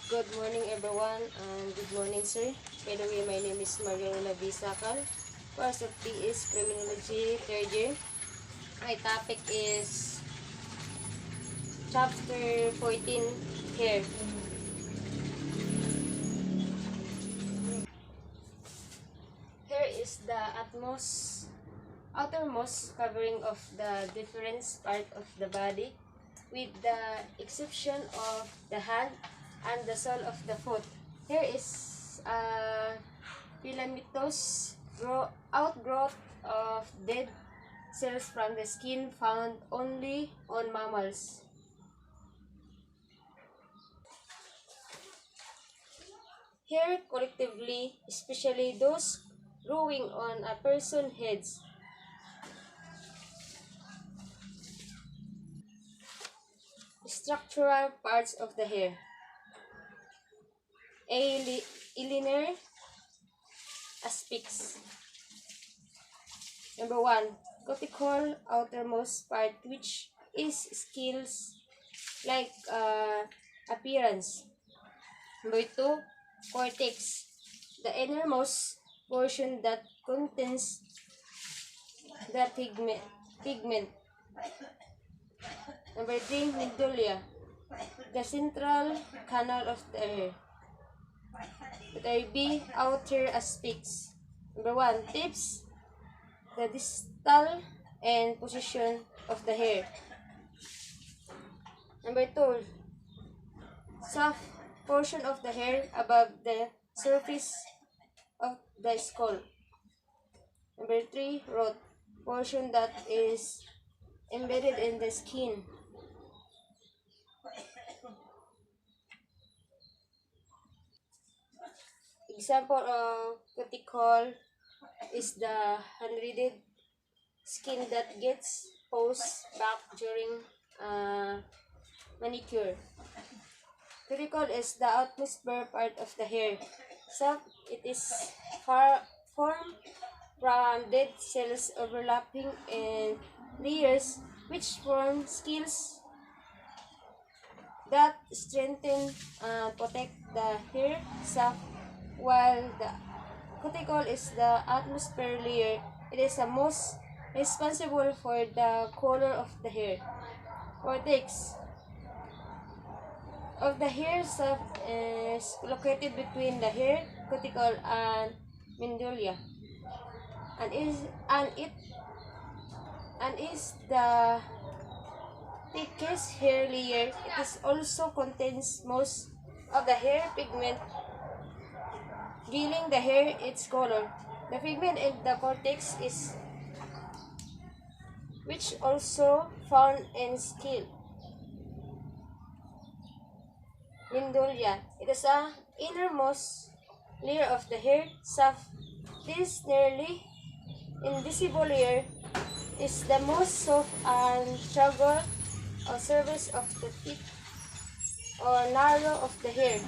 Good morning everyone and good morning sir. By the way, my name is Mariela V. Sakal. Course of P is Criminology 3rd year. My topic is chapter 14 here. Here is the outermost covering of the different part of the body, with the exception of the hand and the sole of the foot. Here is a filamentous outgrowth of dead cells from the skin found only on mammals. Here collectively, especially those growing on a person's heads. Structural parts of the hair. A linear aspects. Number 1, cuticle outermost part, which is scales like appearance. Number 2, cortex, the innermost portion that contains the pigment. Number 3, medulla, the central canal of the hair. Letter B, outer aspects. Number 1, tips, the distal and position of the hair. Number 2, soft portion of the hair above the surface of the skull. Number 3, root, portion that is embedded in the skin. Example of cuticle is the unreaded skin that gets pushed back during manicure. Cuticle is the outmost part of the hair. It is formed from dead cells overlapping in layers, which form scales that strengthen and protect the hair shaft. While the cuticle is the outmost layer, it is the most responsible for the color of the hair. Cortex of the hair shaft is located between the hair cuticle and medulla, and is the thickest hair layer. It is also contains most of the hair pigment, giving the hair its color. The pigment in the cortex is which also found in skin. Medulla. It is a innermost layer of the hair shaft. This nearly invisible layer is the most soft and struggle or surface of the tip or narrow of the hair.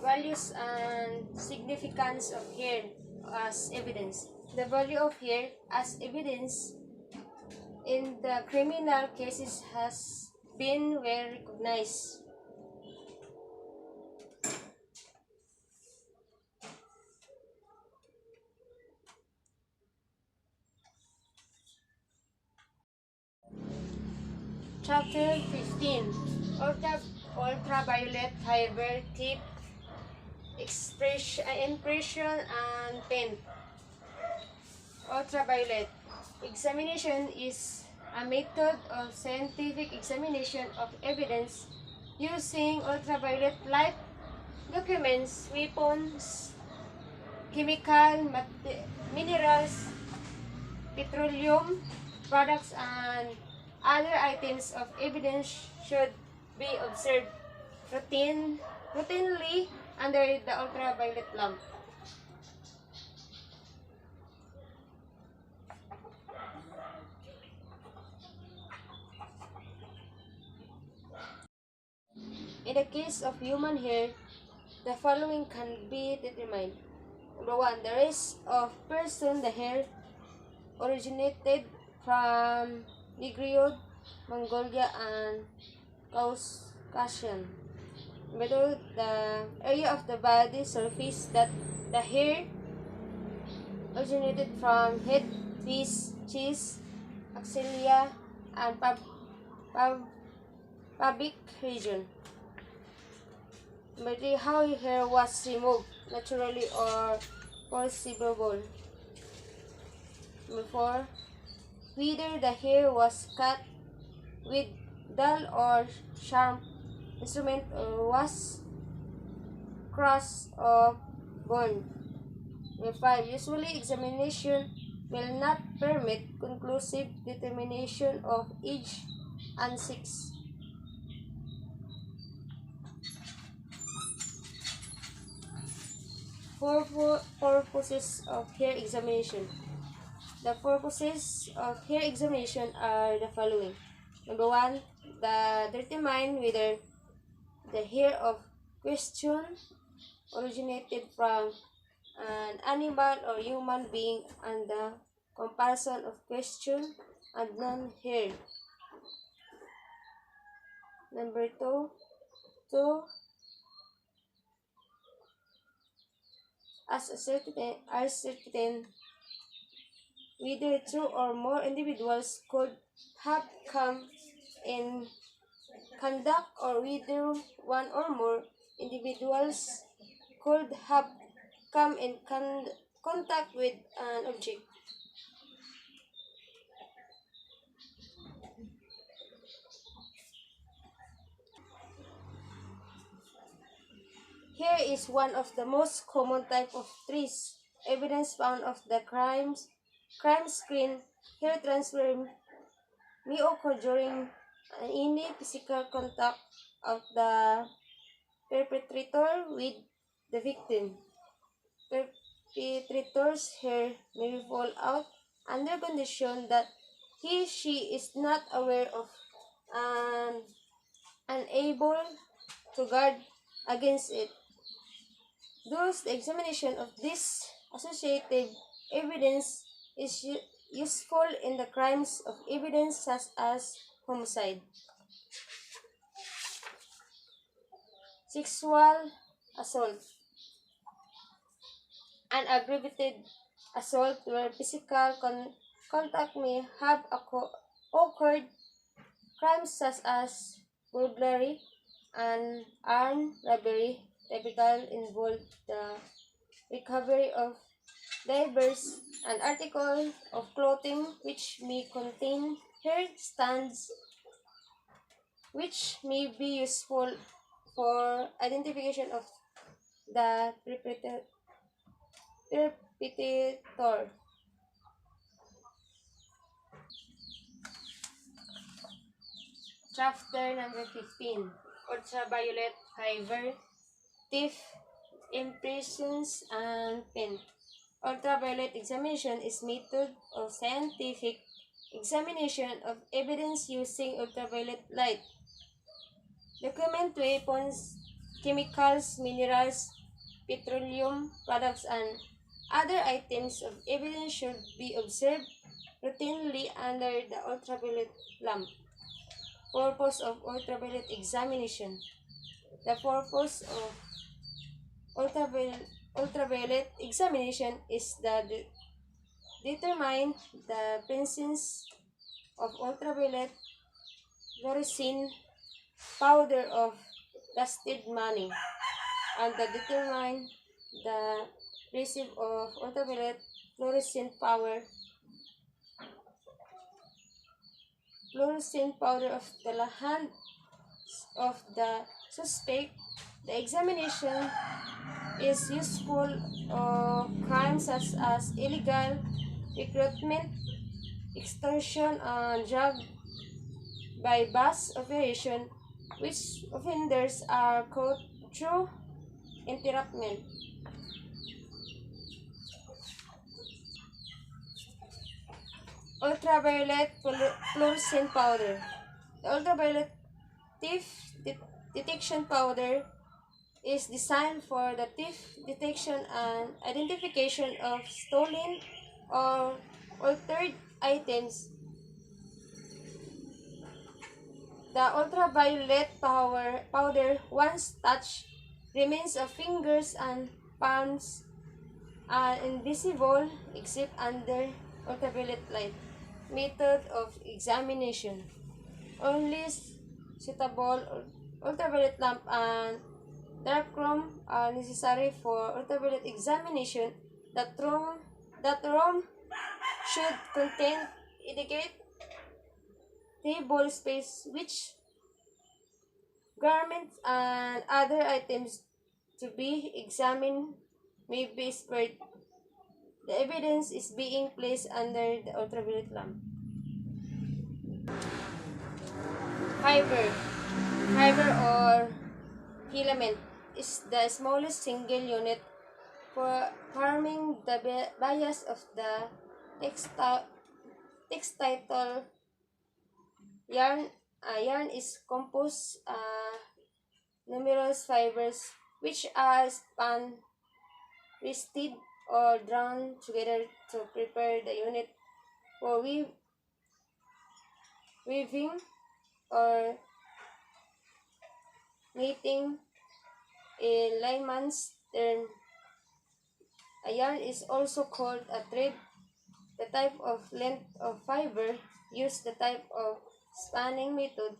Values and significance of hair as evidence. The value of hair as evidence in the criminal cases has been well recognized. Chapter 15, Ultraviolet fiber tip impression and paint. Ultraviolet examination is a method of scientific examination of evidence using ultraviolet light, documents, weapons, chemical, minerals, petroleum products, and other items of evidence should be observed routinely under the ultraviolet lamp. In the case of human hair, the following can be determined. Number 1, the race of person the hair originated from Negroid Mongolia, and Caucasian. Below the area of the body surface that the hair originated from head, face, chest, axilla, and pubic region. But how hair was removed naturally or forcibly. Before, whether the hair was cut with dull or sharp instrument or was crushed or burned. Number 5. Usually examination will not permit conclusive determination of age and sex. Four purposes of hair examination. The purposes of hair examination are the following. Number 1, to determine whether the hair of question originated from an animal or human being, and the comparison of question and non-hair. Number 2, to ascertain whether two or more individuals could have come in contact or whether one or more individuals could have come in contact with an object. Here is one of the most common type of trace evidence found of the crime scene. Hair transfer may occur during any physical contact of the perpetrator with the victim. Perpetrator's hair may fall out under condition that she is not aware of and unable to guard against it. Thus, the examination of this associative evidence is useful in the crimes of evidence such as homicide, sexual assault, and aggravated assault where physical contact may have occurred. Crimes such as burglary and armed robbery typically involve the recovery of diverse an article of clothing which may contain hair strands, which may be useful for identification of the perpetrator. Chapter number 15. Ultraviolet fiber, teeth, impressions, and pen. Ultraviolet examination is method of scientific examination of evidence using ultraviolet light. Document weapons, chemicals, minerals, petroleum products, and other items of evidence should be observed routinely under the ultraviolet lamp. Purpose of ultraviolet examination. The purpose of ultraviolet examination is to determine the presence of ultraviolet fluorescent powder of dusted money, and to determine the presence of ultraviolet fluorescent powder of the hand of the suspect. The examination is useful of crimes such as illegal recruitment, extortion, and drug by bus operation, which offenders are caught through entrapment. Ultraviolet fluorescent powder. The ultraviolet thief detection powder is designed for the thief detection and identification of stolen or altered items. The ultraviolet powder, once touched, remains of fingers and palms are invisible except under ultraviolet light. Method of examination. Only suitable ultraviolet lamp and darkroom are necessary for ultraviolet examination. That room should contain adequate table space which garments and other items to be examined may be spared. The evidence is being placed under the ultraviolet lamp. Fiber. Fiber or filament is the smallest single unit for forming the bias of the textile yarn. Yarn is composed numerous fibers which are spun, twisted, or drawn together to prepare the unit for weaving or knitting. In layman's term, a yarn is also called a thread. The type of length of fiber used, the type of spanning method,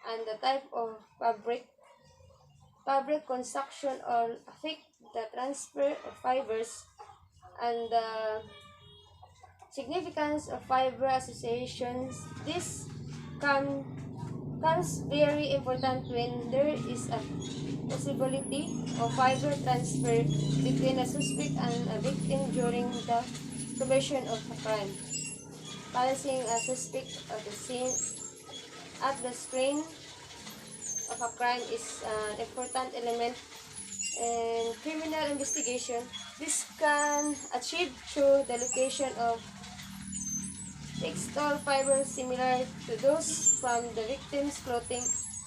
and the type of fabric construction all affect the transfer of fibers and the significance of fiber associations. This becomes very important when there is a possibility of fiber transfer between a suspect and a victim during the commission of a crime. Placing a suspect at the scene of a crime is an important element in criminal investigation. This can achieve through the location of textile fibers similar to those from the victim's clothing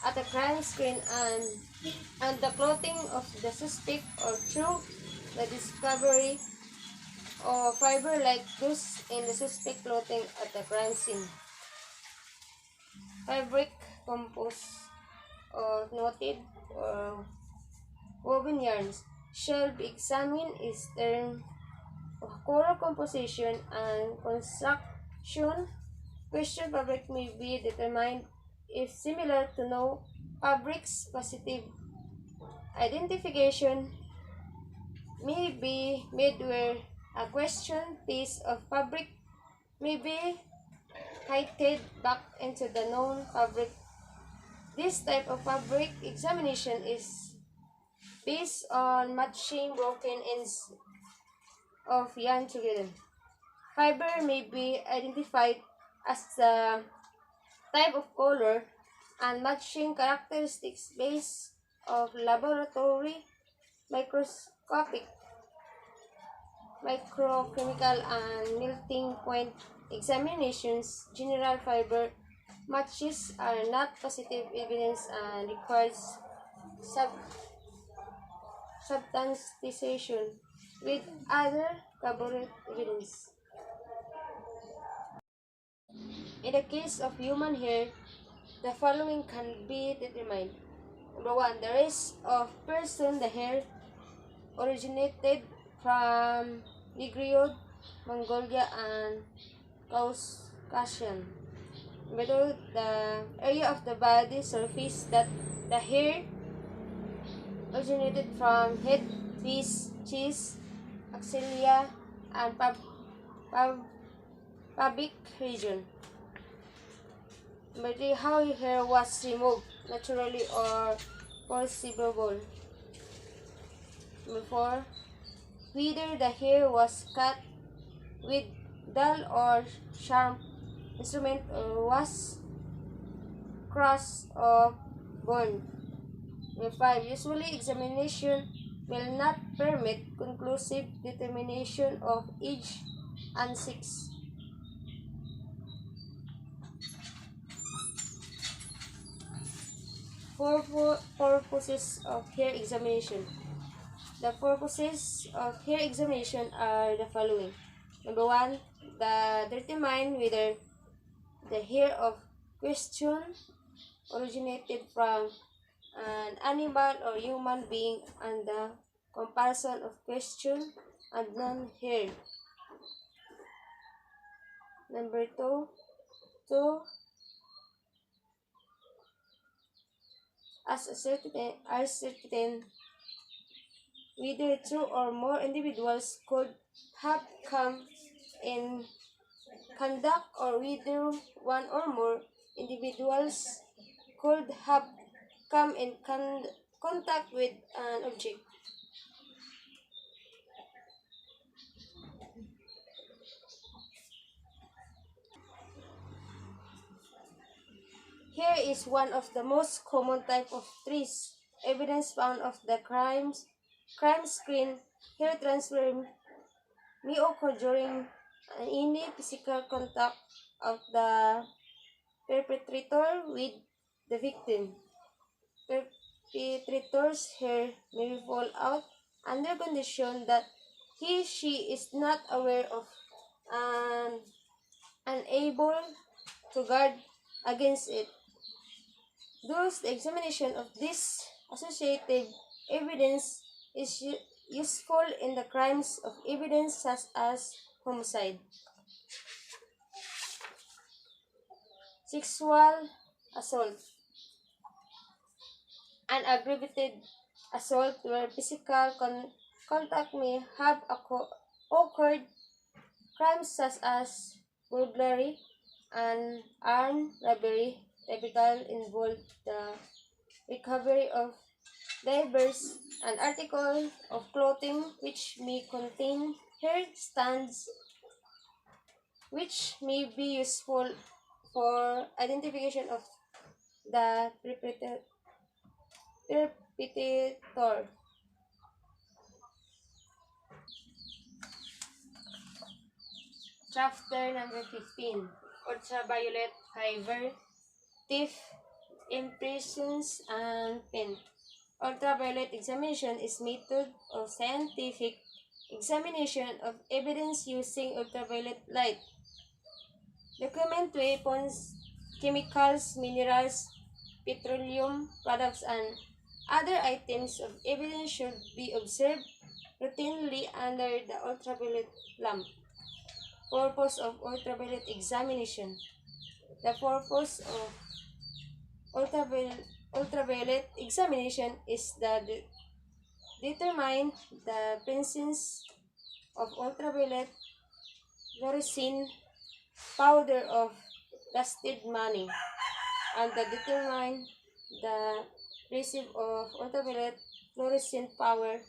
at the crime scene and the clothing of the suspect, or through the discovery of fiber like those in the suspect clothing at the crime scene. Fabric composed of knotted or woven yarns shall be examined is termed of color composition and construction. Question fabric may be determined if similar to no fabrics. Positive identification may be made where a question piece of fabric may be heighted back into the known fabric. This type of fabric examination is based on matching broken ends of yarn together. Fiber may be identified as the type of color and matching characteristics based of laboratory microscopic, microchemical, and melting point examinations. General fiber matches are not positive evidence and requires substantiation with other corroborative evidence. In the case of human hair, the following can be determined. Number 1, the race of person. The hair originated from Negroid, Mongolia, and Caucasian. Number 2, the area of the body surface that the hair originated from: head, face, chest, axilla, and pubic region. Number 3, how hair was removed, naturally or forcibly. Number 4, whether the hair was cut with dull or sharp instrument or was crushed or burned. Number 5, usually examination will not permit conclusive determination of age and sex. Purposes of hair examination. The purposes of hair examination are the following. Number 1, to determine whether the hair of question originated from an animal or human being, and the comparison of question and none here. Number two, as certain whether two or more individuals could have come in conduct, or whether one or more individuals could have come in contact with an object. Here is one of the most common type of trees. Evidence found of the crime scene. Here transfer may occur during any physical contact of the perpetrator with the victim. Perpetrator's hair may fall out under condition that she is not aware of and unable to guard against it. Thus, the examination of this associative evidence is useful in the crimes of evidence such as homicide, sexual assault, and aggravated assault where physical contact may have occurred. Crimes such as burglary and armed robbery typically involve the recovery of diverse an article of clothing which may contain hair stands, which may be useful for identification of the perpetrator. Chapter number 15. Ultraviolet fiber, thief, impressions, and pen. Ultraviolet examination is method of scientific examination of evidence using ultraviolet light. Document weapons, chemicals, minerals, petroleum products, and other items of evidence should be observed routinely under the ultraviolet lamp. Purpose of ultraviolet examination. The purpose of ultraviolet examination is that determine the presence of ultraviolet fluorescent powder of dusted money, and to determine the receipt of ultraviolet fluorescent powder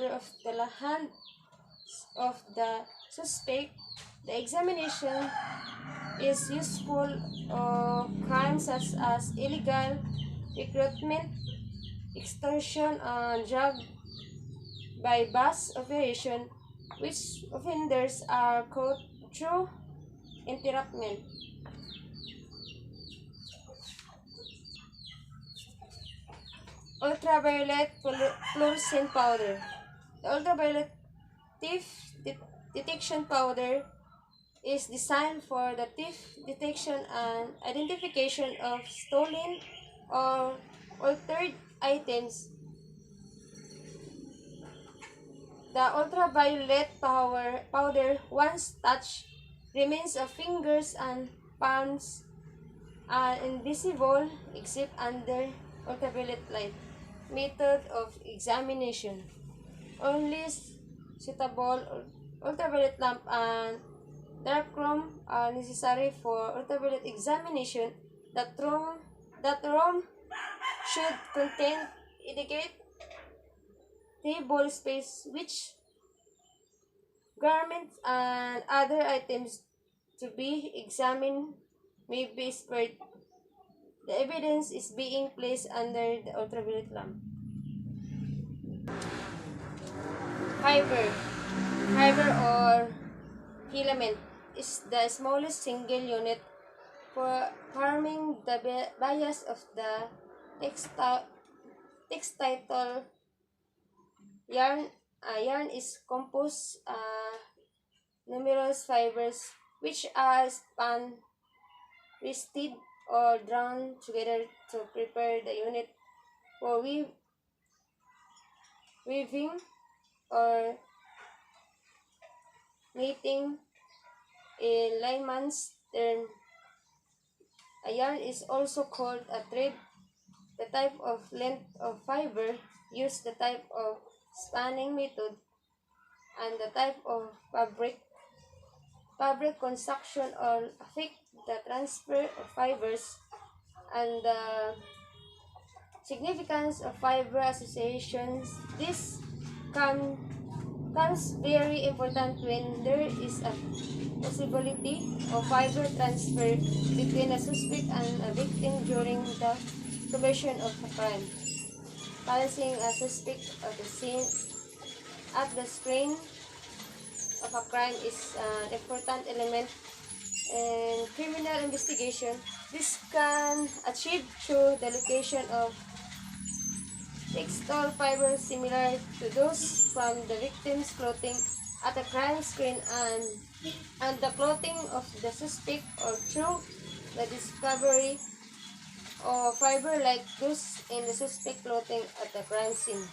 of the hand of the suspect. The examination is useful of crimes such as illegal recruitment, extortion, and drug by bus operation, which offenders are caught through entrapment. Ultraviolet fluorescent powder. The ultraviolet thief detection powder is designed for the thief detection and identification of stolen or altered items. The ultraviolet powder, once touched, remains of fingers and palms are invisible except under ultraviolet light. Method of examination. Only suitable ultraviolet lamp and darkroom are necessary for ultraviolet examination. That room should contain adequate table space, which garments and other items to be examined may be spared. The evidence is being placed under the ultraviolet lamp. Fiber. Fiber or filament is the smallest single unit for forming the bias of the textile yarn. Yarn is composed numerous fibers which are spun, twisted, or drawn together to prepare the unit for weaving or knitting. In layman's term, a yarn is also called a thread. The type of length of fiber used, the type of spanning method, and the type of fabric construction all affect the transfer of fibers and the significance of fiber associations. This can, comes very important when there is a possibility of fiber transfer between a suspect and a victim during the commission of a crime. Balancing a suspect at the scene at the screen of a crime is an important element in criminal investigation. This can achieve through the location of textile fibers similar to those from the victim's clothing at the crime scene and the clothing of the suspect, or through the discovery of fiber like those in the suspect clothing at the crime scene.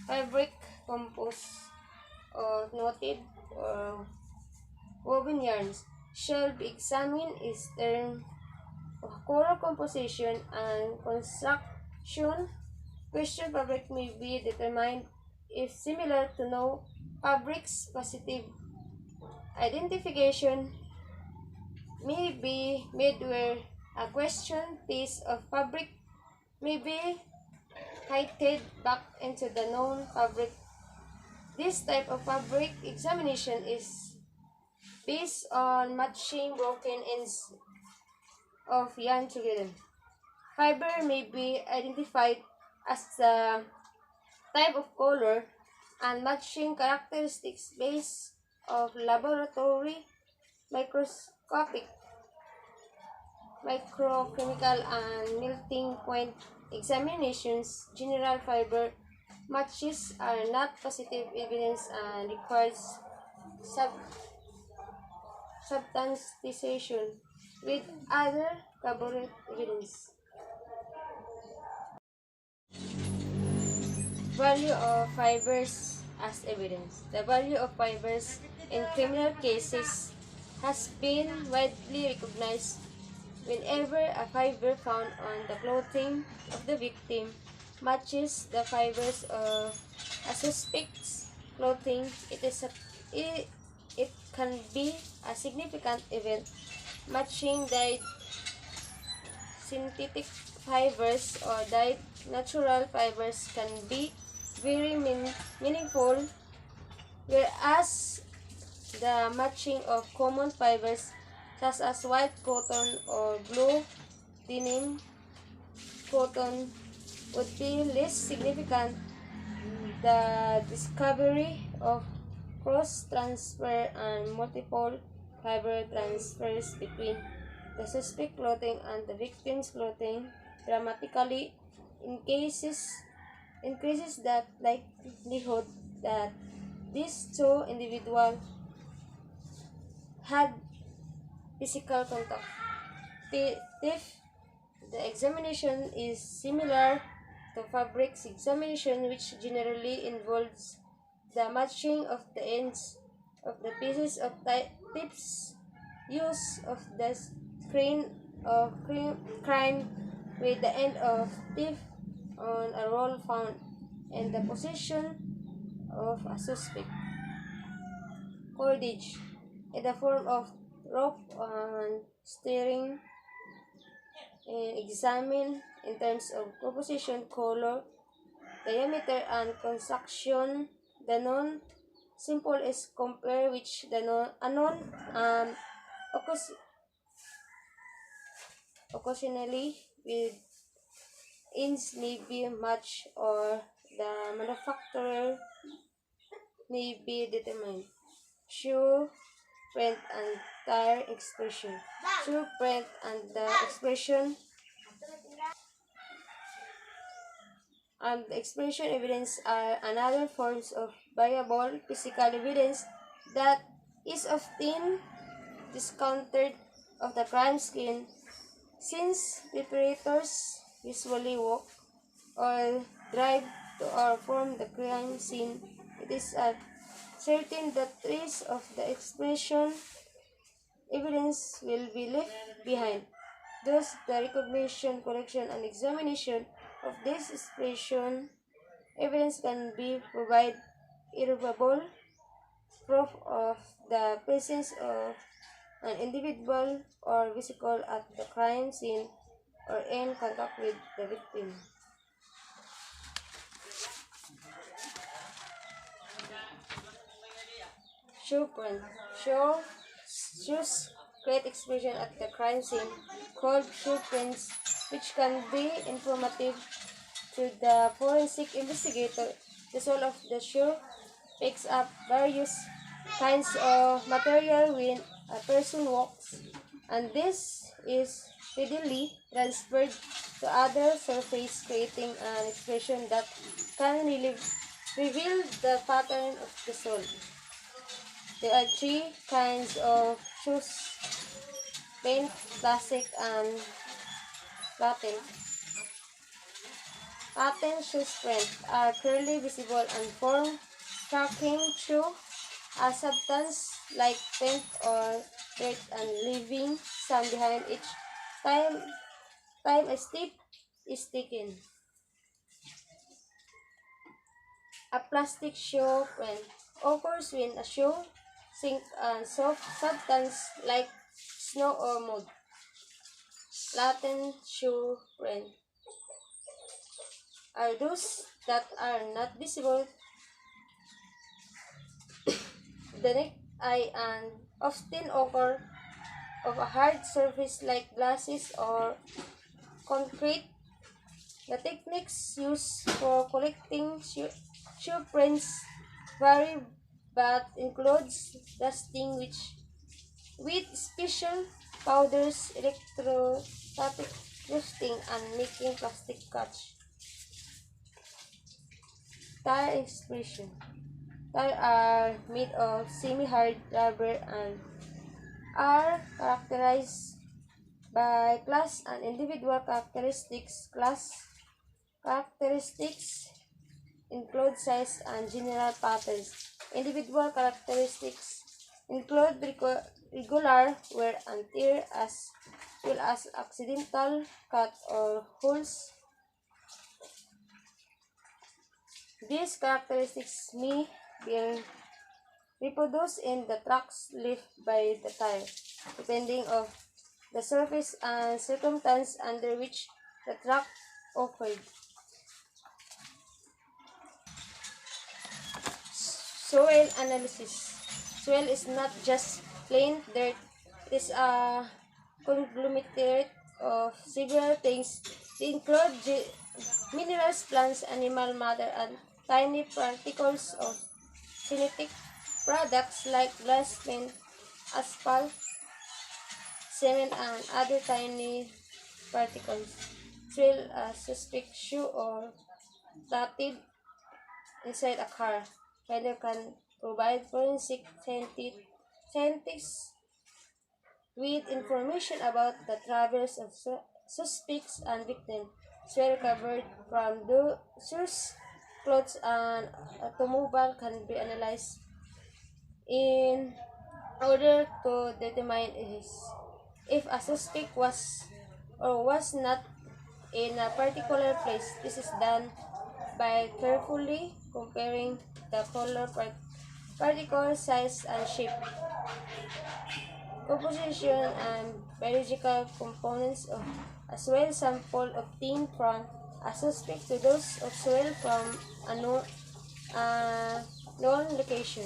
Fabric composed of knotted or woven yarns shall be examined is term of color composition and construction. Question fabric may be determined if similar to no fabric's positive identification may be made where a question piece of fabric may be heighted back into the known fabric. This type of fabric examination is based on matching broken ends of yarn together. Fiber may be identified as the type of color and matching characteristics based of laboratory microscopic, microchemical, and melting point examinations. General fiber matches are not positive evidence and requires substantiation with other corroborative evidence. Value of fibers as evidence. The value of fibers in criminal cases has been widely recognized. Whenever a fiber found on the clothing of the victim matches the fibers of a suspect's clothing, it can be a significant event. Matching dyed synthetic fibers or dyed natural fibers can be very meaningful, whereas the matching of common fibers such as white cotton or blue denim cotton would be less significant. The discovery of cross transfer and multiple fiber transfers between the suspect clothing and the victim's clothing dramatically increases the likelihood that these two individuals had physical contact. If the examination is similar to fabrics examination, which generally involves the matching of the ends of the pieces of tips, use of the screen of crime with the end of tip on a roll found in the possession of a suspect. Cordage in the form of rope and steering and examine in terms of composition, color, diameter, and construction. The non-simple is compare which the non and occasionally with ends may be matched or the manufacturer may be determined. Shoe print and tire expression. Shoe print and the expression and the expression evidence are another forms of variable physical evidence that is often discounted of the crime scene since preparators usually walk or drive to or from the crime scene. It is certain that trace of the expression evidence will be left behind. Thus, the recognition, collection, and examination of this expression evidence can be provide irrevocable proof of the presence of an individual or vehicle at the crime scene or in contact with the victim. Shoe print. Shoes create expression at the crime scene called shoe prints, which can be informative to the forensic investigator. The sole of the shoe picks up various kinds of material when a person walks, and this is readily transferred to other surface, creating an expression that can reveal the pattern of the sole. There are three kinds of shoes: paint, plastic, and patent. Patent shoes print are clearly visible and form tracking through a substance like paint or dirt and leaving some behind each time a step is taken. A plastic shoe print occurs when a shoe sinks a soft substance like snow or mud. Latent shoe print are those that are not visible to the naked eye and often occur of a hard surface like glasses or concrete. The techniques used for collecting shoe prints vary but includes dusting with special powders, electrostatic dusting, and making plastic cuts. Tire expression. Tires are made of semi-hard rubber and are characterized by class and individual characteristics. Class characteristics include size and general patterns. Individual characteristics include regular wear and tear as well as accidental cut or holes. These characteristics may be reproduced in the tracks left by the tire, depending on the surface and circumstance under which the track occurred. Soil analysis. Soil is not just plain dirt. It is a conglomerate of several things. They include minerals, plants, animal matter, and tiny particles of genetic products like glass, paint, asphalt, cement, and other tiny particles. Drill a suspect shoe or platted inside a car. Finder can provide forensic scientists with information about the travels of suspects and victims. Swear recovered from shoes, clothes, and automobile can be analyzed in order to determine if a suspect was or was not in a particular place. This is done by carefully comparing the color, particle size, and shape, composition, and biological components of a soil sample obtained from a suspect to those of soil from a known location.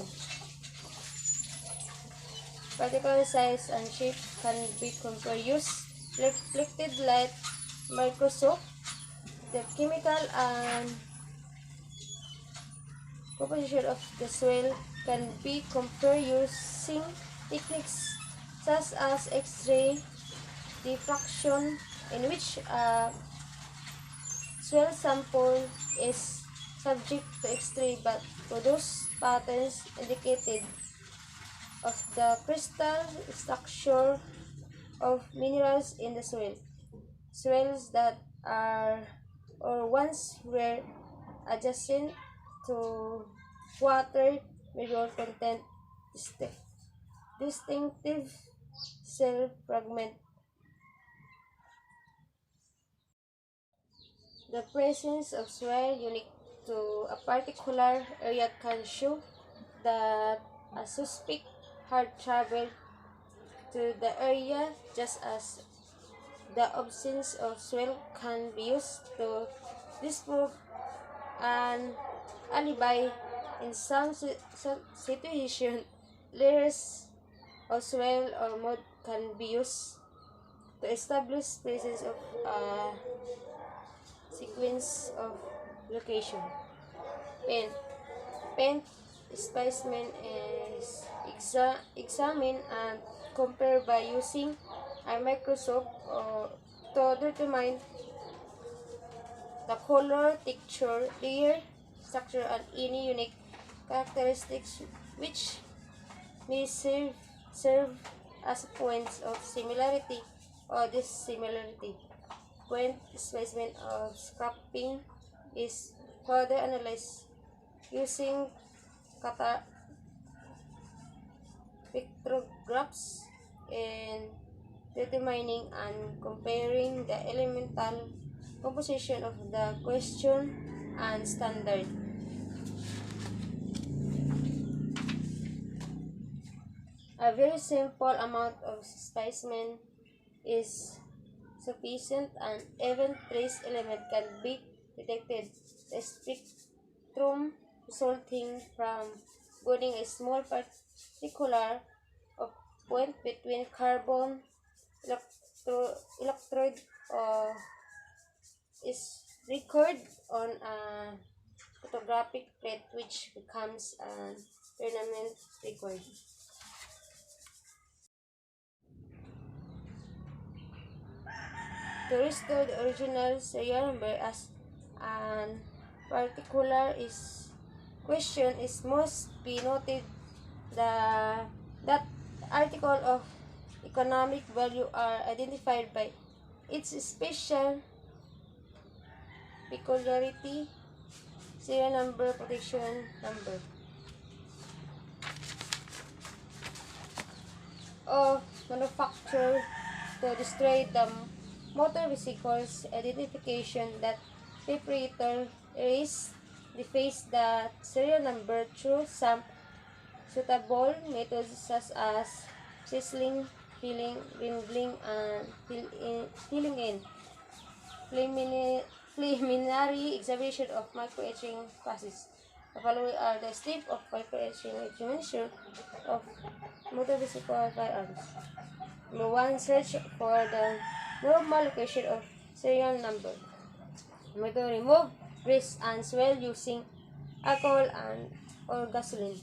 Particle size and shape can be compared using reflected light microscope. The chemical and composition of the soil can be compared using techniques such as X-ray diffraction, in which a soil sample is subject to X-ray but produce patterns indicated of the crystal structure of minerals in the soil. Soils that are or once were adjacent to water mineral content distinctive cell fragment. The presence of soil unique to a particular area can show that a suspect had traveled to the area, just as the absence of soil can be used to disprove an alibi. In some situations, layers of soil or mud can be used to establish presence of a sequence of location. Paint. Paint specimen is examined and compared by using a microscope to determine the color, texture, layer, structure, and any unique characteristics which may serve as points of similarity or dissimilarity. Point specimen of scrapping is further analyzed using spectrographs and determining and comparing the elemental composition of the question and standard. A very simple amount of specimen is sufficient and even trace element can be detected. The spectrum resulting from putting a small particular of point between carbon electrode is recorded on a photographic plate, which becomes a permanent record. To restore the original serial number as an particular is question is must be noted that article of economic value are identified by its special peculiarity, serial number, protection number of manufacturer to destroy the motor vehicles identification that proprietor erase deface the serial number through some suitable methods such as sizzling, filling, windling, and filling in. Preliminary examination of micro-etching process. The following are the steps of micro-etching examination of motor vehicle firearms. Number 1. Search for the normal location of serial number. Number 2. Remove grease and swell using alcohol and or gasoline.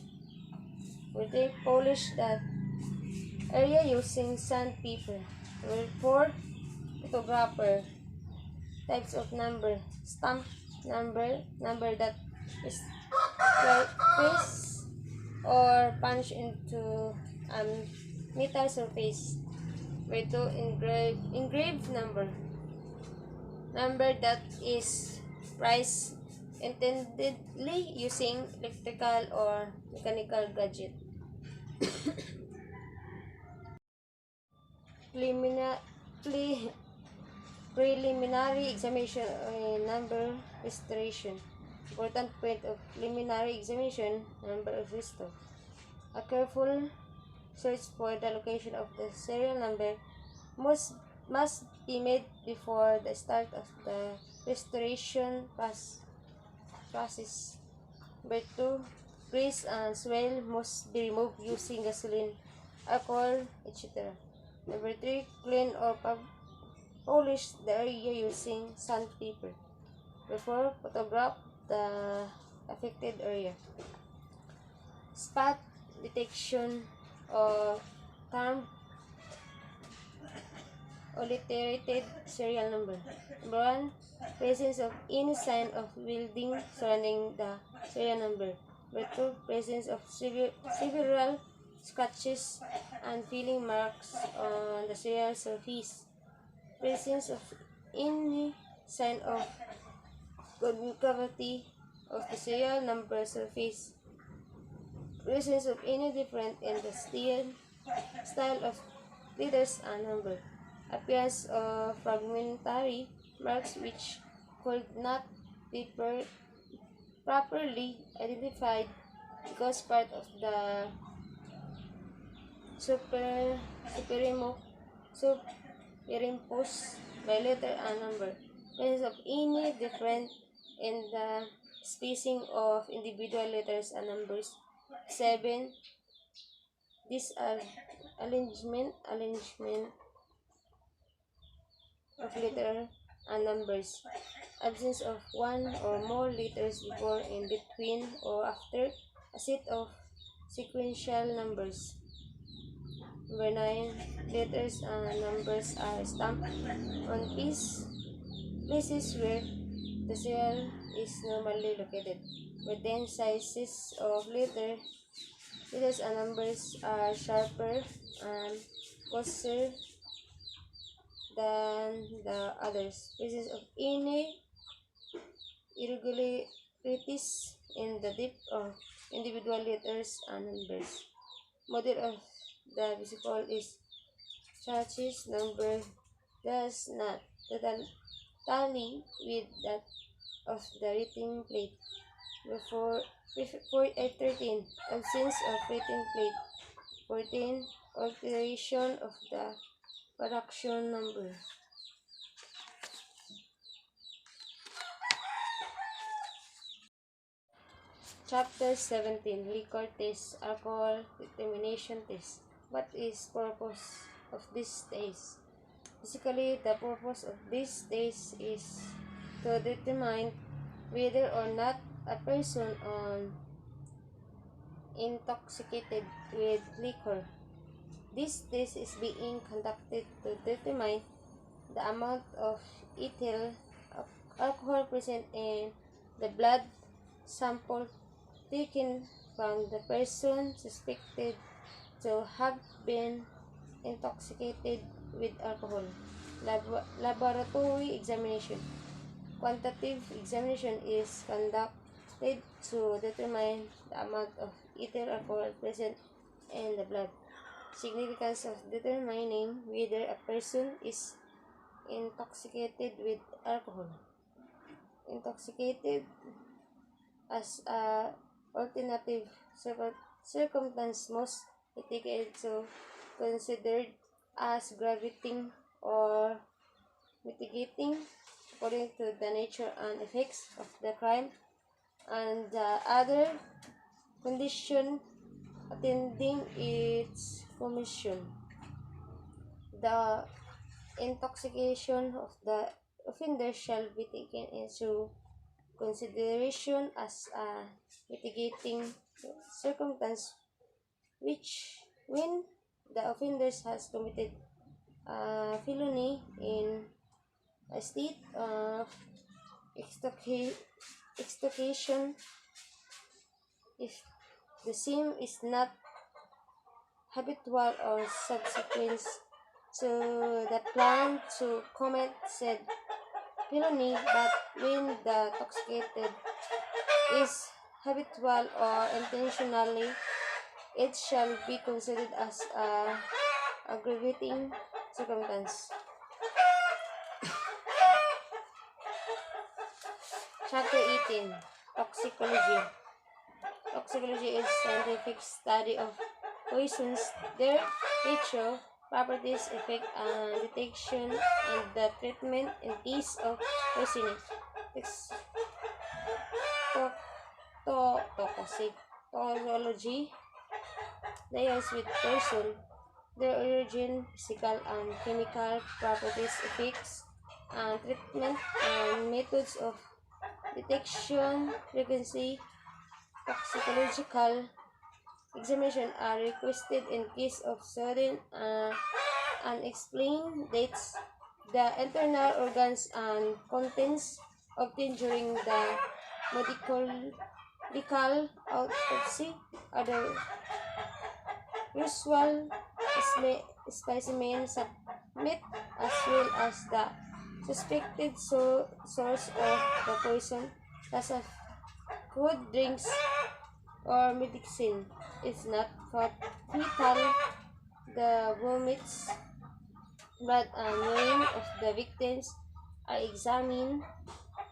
Number 3. Polish the area using sandpaper. Number 4. Photographer. Types of number. Stamp number that is face or punch into metal surface. Number 2. Engraved number. Number that is priced intendedly using electrical or mechanical gadget. Preliminary examination number restoration. Important point of preliminary examination number of restore. A careful search for the location of the serial number must be made before the start of the restoration process. Number 2. Grease and swell must be removed using gasoline, alcohol, etc. Number 3. Clean or polish the area using sandpaper. Number 4. Photograph the affected area. Spot detection of termed obliterated serial number. Number 1. Presence of any sign of welding surrounding the serial number. Number 2. Presence of several scratches, and filling marks on the serial surface. Presence of any sign of concavity of the serial number surface. Presence of any difference in the style of letters and number. Appearance of fragmentary marks which could not be properly identified because part of the superimposed by letter and number. Presence of any difference in the spacing of individual letters and numbers. 7. Arrangement of letter and numbers. Absence of one or more letters before, in between, or after a set of sequential numbers. Number 9. Letters and numbers are stamped on places where the serial is normally located. Number 10. Sizes of letters and numbers are sharper and coarser than the others. Presence of any irregularities in the depth of individual letters and numbers. Model of the vesicle is chassis number does not tally with that of the writing plate. Before 13. Absence of writing plate. 14. Alteration of the production number. Chapter 17. Liquor test, alcohol determination test. What is purpose of this test? Basically, the purpose of this test is to determine whether or not a person intoxicated with liquor. This test is being conducted to determine the amount of ethyl alcohol present in the blood sample taken from the person suspected to have been intoxicated with alcohol. Laboratory examination. Quantitative examination is conducted to determine the amount of ethyl alcohol present in the blood. Significance of determining whether a person is intoxicated with alcohol. Intoxicated as a alternative circumstance most considered as aggravating or mitigating according to the nature and effects of the crime and the other condition attending its commission. The intoxication of the offender shall be taken into consideration as a mitigating circumstance which, when the offender has committed a felony in a state of intoxication, if the same is not habitual or subsequent to the plan to commit said felony, but when the intoxicated is habitual or intentionally, it shall be considered as a aggravating circumstance. Chapter 18. Toxicology. Toxicology is scientific study of poisons, their nature, properties, effect, and detection, and the treatment in case of poisoning. Toxicology deals with person, their origin, physical and chemical properties, effects, and treatment, and methods of detection. Frequency. Toxicological examination are requested in case of sudden unexplained deaths. The internal organs and contents obtained during the medical autopsy are usual specimen submit as well as the suspected source of the poison, such as food, drinks, or medicine, is not fatal. The vomits, blood, and urine of the victims are examined.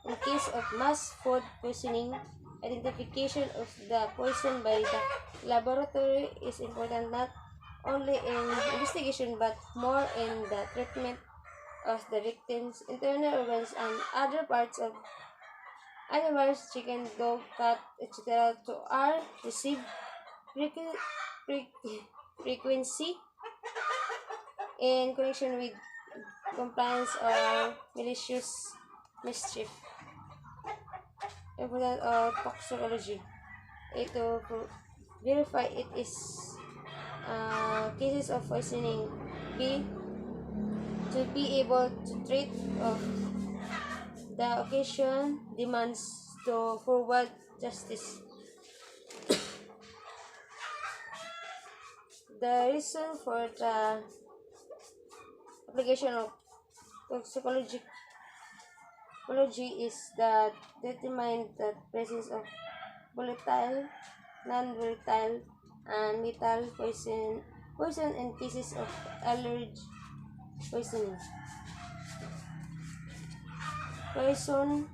In case of mass food poisoning, identification of the poison by the laboratory is important not only in investigation but more in the treatment of the victims' internal organs and other parts of animals, chicken, dog, cat, etc. to are received frequ- freq- frequency in connection with compliance or malicious mischief. Important of toxicology. To verify it is cases of poisoning. B. To be able to treat of the occasion demands to forward justice. The reason for the application of toxicology is that determine the presence of volatile, non-volatile, and lethal poison in cases of allergy poisoning. Poison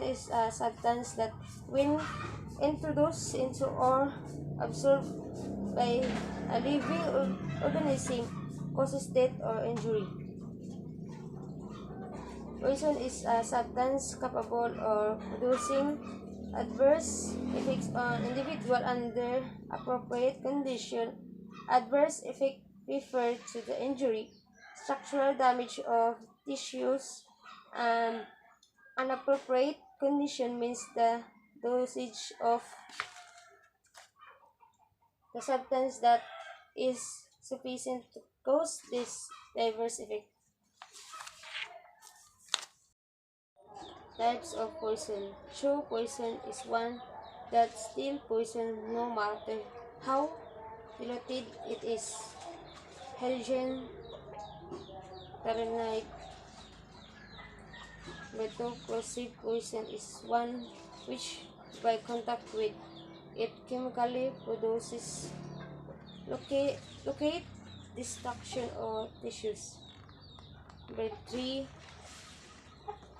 is a substance that, when introduced into or absorbed by a living organism, causes death or injury. Poison is a substance capable of producing adverse effects on individual under appropriate condition. Adverse effect refer to the injury, structural damage of tissues, and inappropriate condition means the dosage of the substance that is sufficient to cause this diverse effect. Types of poison. True poison is one that still poison no matter how diluted it is. Halogen, cyanide, methocorrosive poison is one which, by contact with it, chemically produces locate destruction of tissues. By 3.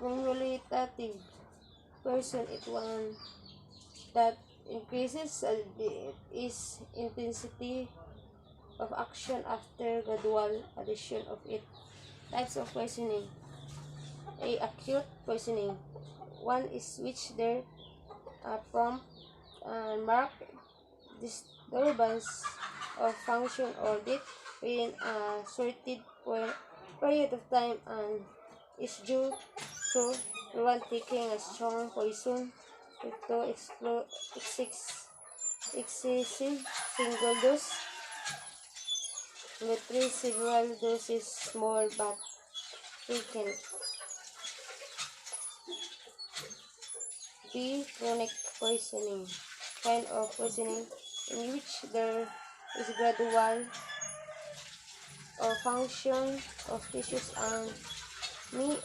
Cumulative poison is one that increases its intensity of action after gradual addition of it. Types of poisoning. A. Acute poisoning. One is which there prompt and marked disturbance of function or death within a shorted period of time and is due to one taking a strong poison to excessive single dose, with 3 several doses small but frequent. B. Chronic poisoning. Kind of poisoning in which there is gradual or function of tissues and may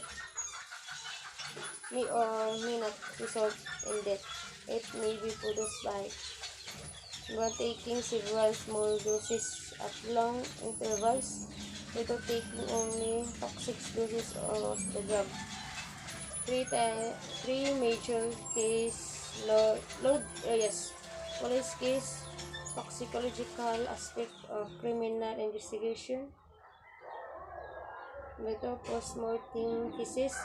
or may not result in death. It may be produced by taking several small doses at long intervals without taking only toxic doses of the drug. Three major case load areas. Police case, toxicological aspect of criminal investigation, postmortem cases,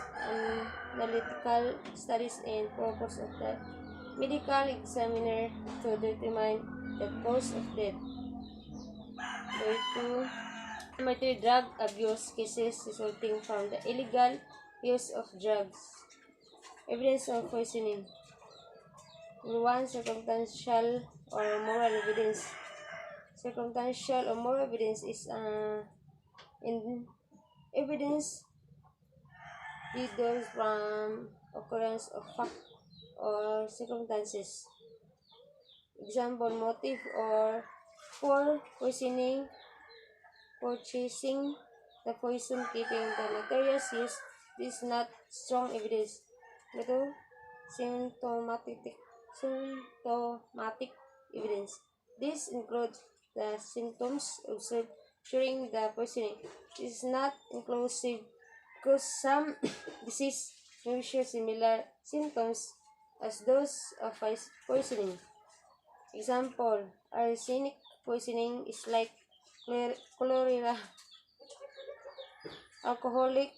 analytical studies, and purpose of the medical examiner to determine the cause of death. Number 2, drug abuse cases resulting from the illegal use of drugs. Evidence of poisoning. Number 1, circumstantial or moral evidence. Circumstantial or moral evidence is in evidence deduced from occurrence of fact or circumstances. Example, motive or 4. Purchasing the poison, keeping the materials used. This is not strong evidence. 2. Symptomatic evidence. This includes the symptoms observed during the poisoning. This is not inclusive because some disease may show similar symptoms as those of poisoning. Example, arsenic poisoning is like cholera. Alcoholic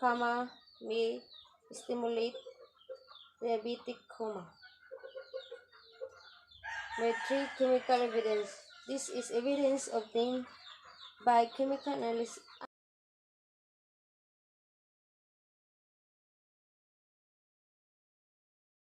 coma may stimulate diabetic coma. With 3. Chemical evidence. This is evidence obtained by chemical